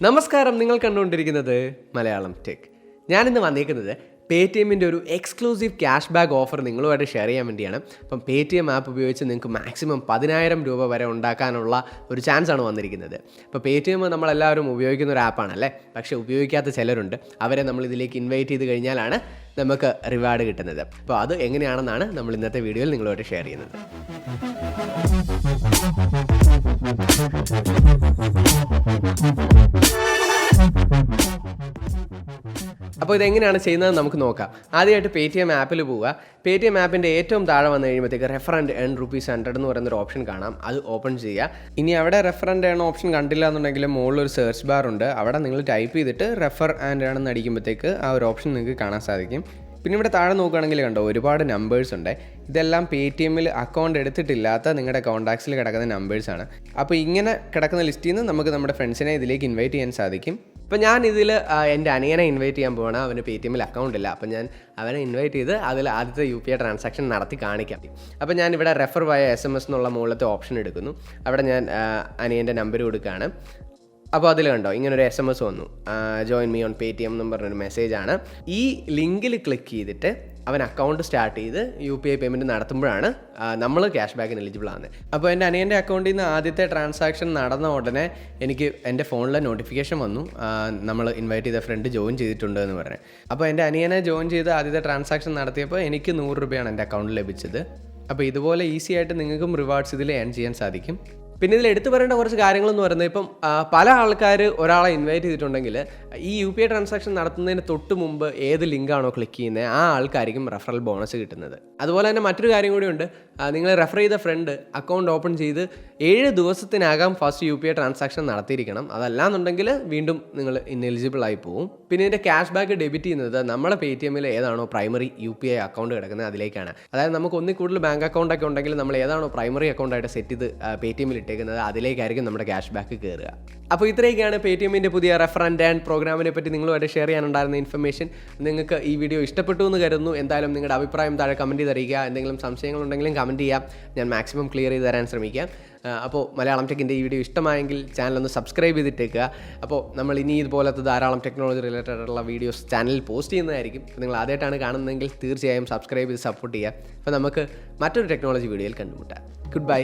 നമസ്കാരം, നിങ്ങൾ കണ്ടുകൊണ്ടിരിക്കുന്നത് മലയാളം ടെക്. ഞാനിന്ന് വന്നിരിക്കുന്നത് പേടിഎമ്മിൻ്റെ ഒരു എക്സ്ക്ലൂസീവ് ക്യാഷ് ബാക്ക് ഓഫർ നിങ്ങളുമായിട്ട് ഷെയർ ചെയ്യാൻ വേണ്ടിയാണ്. അപ്പം പേടിഎം ആപ്പ് ഉപയോഗിച്ച് നിങ്ങൾക്ക് മാക്സിമം 10,000 രൂപ വരെ ഉണ്ടാക്കാനുള്ള ഒരു ചാൻസാണ് വന്നിരിക്കുന്നത്. അപ്പോൾ പേടിഎം നമ്മളെല്ലാവരും ഉപയോഗിക്കുന്ന ഒരു ആപ്പാണല്ലേ, പക്ഷേ ഉപയോഗിക്കാത്ത ചിലരുണ്ട്. അവരെ നമ്മൾ ഇതിലേക്ക് ഇൻവൈറ്റ് ചെയ്ത് കഴിഞ്ഞാലാണ് നമുക്ക് റിവാർഡ് കിട്ടുന്നത്. അപ്പോൾ അത് എങ്ങനെയാണെന്നാണ് നമ്മൾ ഇന്നത്തെ വീഡിയോയിൽ നിങ്ങളുമായിട്ട് ഷെയർ ചെയ്യുന്നത്. അപ്പോൾ ഇതെങ്ങനെയാണ് ചെയ്യുന്നത് നമുക്ക് നോക്കാം. ആദ്യമായിട്ട് പേടിഎം ആപ്പിൽ പോവുക. പേടിഎം ആപ്പിൻ്റെ ഏറ്റവും താഴെ വന്നു കഴിയുമ്പോഴത്തേക്ക് റെഫർ ആൻഡ് ഏൺ ₹100 എന്ന് പറയുന്നൊരു ഓപ്ഷൻ കാണാം. അത് ഓപ്പൺ ചെയ്യുക. ഇനി അവിടെ റെഫർ ആൻഡ് ഏൺ ഓപ്ഷൻ കണ്ടില്ല എന്നുണ്ടെങ്കിൽ മുകളിലൊരു സെർച്ച് ബാർ ഉണ്ട്. അവിടെ നിങ്ങൾ ടൈപ്പ് ചെയ്തിട്ട് റെഫർ ആൻഡ് ഏൺ എന്ന് അടിക്കുമ്പോഴത്തേക്ക് ആ ഒരു ഓപ്ഷൻ നിങ്ങൾക്ക് കാണാൻ സാധിക്കും. പിന്നെ ഇവിടെ താഴെ നോക്കുകയാണെങ്കിൽ കണ്ടോ, ഒരുപാട് നമ്പേഴ്സ് ഉണ്ട്. ഇതെല്ലാം പേടിഎമ്മിൽ അക്കൗണ്ട് എടുത്തിട്ടില്ലാത്ത നിങ്ങളുടെ കോൺടാക്ട്സിൽ കിടക്കുന്ന നമ്പേഴ്സാണ്. അപ്പോൾ ഇങ്ങനെ കിടക്കുന്ന ലിസ്റ്റിൽ നിന്ന് നമുക്ക് നമ്മുടെ ഫ്രണ്ട്സിനെ ഇതിലേക്ക് ഇൻവൈറ്റ് ചെയ്യാൻ സാധിക്കും. അപ്പോൾ ഞാൻ ഇതിൽ എൻ്റെ അനിയനെ ഇൻവൈറ്റ് ചെയ്യാൻ പോകണം. അവന് പേടിഎമ്മിൽ അക്കൗണ്ട് ഇല്ല. അപ്പോൾ ഞാൻ അവനെ ഇൻവൈറ്റ് ചെയ്ത് അതിൽ ആദ്യത്തെ UPI ട്രാൻസാക്ഷൻ നടത്തി കാണിക്കാം. അപ്പോൾ ഞാൻ ഇവിടെ റെഫർ വയ SMS എന്നുള്ള മുകളിലത്തെ ഓപ്ഷൻ എടുക്കുന്നു. അവിടെ ഞാൻ അനിയൻ്റെ നമ്പർ കൊടുക്കുകയാണ്. അപ്പോൾ അതിൽ കണ്ടോ, ഇങ്ങനൊരു SMS വന്നു, ജോയിൻ മീ ഓൺ പേടിഎം എന്ന് പറഞ്ഞൊരു മെസ്സേജാണ്. ഈ ലിങ്കിൽ ക്ലിക്ക് ചെയ്തിട്ട് അവൻ അക്കൗണ്ട് സ്റ്റാർട്ട് ചെയ്ത് UPI പേയ്മെൻറ്റ് നടത്തുമ്പോഴാണ് നമ്മൾ ക്യാഷ് ബാക്കിന് എലിജിബിൾ ആകുന്നത്. അപ്പോൾ എൻ്റെ അനിയൻ്റെ അക്കൗണ്ടിൽ നിന്ന് ആദ്യത്തെ ട്രാൻസാക്ഷൻ നടന്ന ഉടനെ എനിക്ക് എൻ്റെ ഫോണിലെ നോട്ടിഫിക്കേഷൻ വന്നു, നമ്മൾ ഇൻവൈറ്റ് ചെയ്ത ഫ്രണ്ട് ജോയിൻ ചെയ്തിട്ടുണ്ട് എന്ന് പറഞ്ഞ്. അപ്പോൾ എൻ്റെ അനിയനെ ജോയിൻ ചെയ്ത് ആദ്യത്തെ ട്രാൻസാക്ഷൻ നടത്തിയപ്പോൾ എനിക്ക് 100 രൂപയാണ് എൻ്റെ അക്കൗണ്ടിൽ ലഭിച്ചത്. അപ്പോൾ ഇതുപോലെ ഈസി ആയിട്ട് നിങ്ങൾക്കും റിവാർഡ്സ് ഇതിൽ ഏൺ ചെയ്യാൻ സാധിക്കും. പിന്നെ ഇതിൽ എടുത്തു പറയേണ്ട കുറച്ച് കാര്യങ്ങളെന്ന് പറയുന്നത്, ഇപ്പം പല ആൾക്കാർ ഒരാളെ ഇൻവൈറ്റ് ചെയ്തിട്ടുണ്ടെങ്കിൽ ഈ UPI ട്രാൻസാക്ഷൻ നടത്തുന്നതിന് തൊട്ട് മുമ്പ് ഏത് ലിങ്കാണോ ക്ലിക്ക് ചെയ്യുന്നത് ആ ആൾക്കായിരിക്കും റെഫറൽ ബോണസ് കിട്ടുന്നത്. അതുപോലെ തന്നെ മറ്റൊരു കാര്യം കൂടിയുണ്ട്, നിങ്ങൾ റെഫർ ചെയ്ത ഫ്രണ്ട് അക്കൗണ്ട് ഓപ്പൺ ചെയ്ത് 7 ദിവസത്തിനകം ഫസ്റ്റ് UPI ട്രാൻസാക്ഷൻ നടത്തിയിരിക്കണം. അതല്ലാന്നുണ്ടെങ്കിൽ വീണ്ടും നിങ്ങൾ ഇന്നെലിജിബിൾ ആയി പോകും. പിന്നെ ഇതിൻ്റെ ക്യാഷ് ബാക്ക് ഡെബിറ്റ് ചെയ്യുന്നത് നമ്മുടെ പേടിഎമ്മിൽ ഏതാണോ പ്രൈമറി UPI അക്കൗണ്ട് കിടക്കുന്നത് അതിലേക്കാണ്. അതായത് നമുക്ക് ഒന്നിൽ കൂടുതൽ ബാങ്ക് അക്കൗണ്ടൊക്കെ ഉണ്ടെങ്കിൽ നമ്മൾ ഏതാണോ പ്രൈമറി അക്കൗണ്ടായിട്ട് സെറ്റ് ചെയ്ത് പേടിഎമ്മിൽ ഇട്ടേക്കുന്നത് അതിലേക്കായിരിക്കും നമ്മുടെ ക്യാഷ് ബാക്ക് കയറുക. അപ്പോൾ ഇത്രയൊക്കെയാണ് പേടിഎമ്മിൻ്റെ പുതിയ റെഫർ ആൻഡ് ഏൺ പ്രോഗ്രാമിനെ പറ്റി നിങ്ങളുമായിട്ട് ഷെയർ ചെയ്യാനുണ്ടായിരുന്ന ഇൻഫർമേഷൻ. നിങ്ങൾക്ക് ഈ വീഡിയോ ഇഷ്ടപ്പെട്ടു എന്ന് കരുതുന്നു. എന്തായാലും നിങ്ങളുടെ അഭിപ്രായം താഴെ കമൻറ്റ് ചെയ്ത് അറിയിക്കുക. എന്തെങ്കിലും സംശയങ്ങളുണ്ടെങ്കിലും കമൻറ്റ് ചെയ്യാം. ഞാൻ മാക്സിമം ക്ലിയർ ചെയ്ത് തരാൻ ശ്രമിക്കാം. അപ്പോൾ മലയാളം ടെക്കിൻ്റെ ഈ വീഡിയോ ഇഷ്ടമായെങ്കിൽ ചാനലൊന്ന് സബ്സ്ക്രൈബ് ചെയ്തിട്ടേക്കുക. അപ്പോൾ നമ്മൾ ഇനി ഇതുപോലത്തെ ധാരാളം ടെക്നോളജി റിലേറ്റഡ് ആയിട്ടുള്ള വീഡിയോസ് ചാനലിൽ പോസ്റ്റ് ചെയ്യുന്നതായിരിക്കും. അപ്പോൾ നിങ്ങൾ ആദ്യമായിട്ടാണ് കാണുന്നതെങ്കിൽ തീർച്ചയായും സബ്സ്ക്രൈബ് ചെയ്ത് സപ്പോർട്ട് ചെയ്യുക. അപ്പോൾ നമുക്ക് മറ്റൊരു ടെക്നോളജി വീഡിയോയിൽ കണ്ടുമുട്ടാം. Good bye.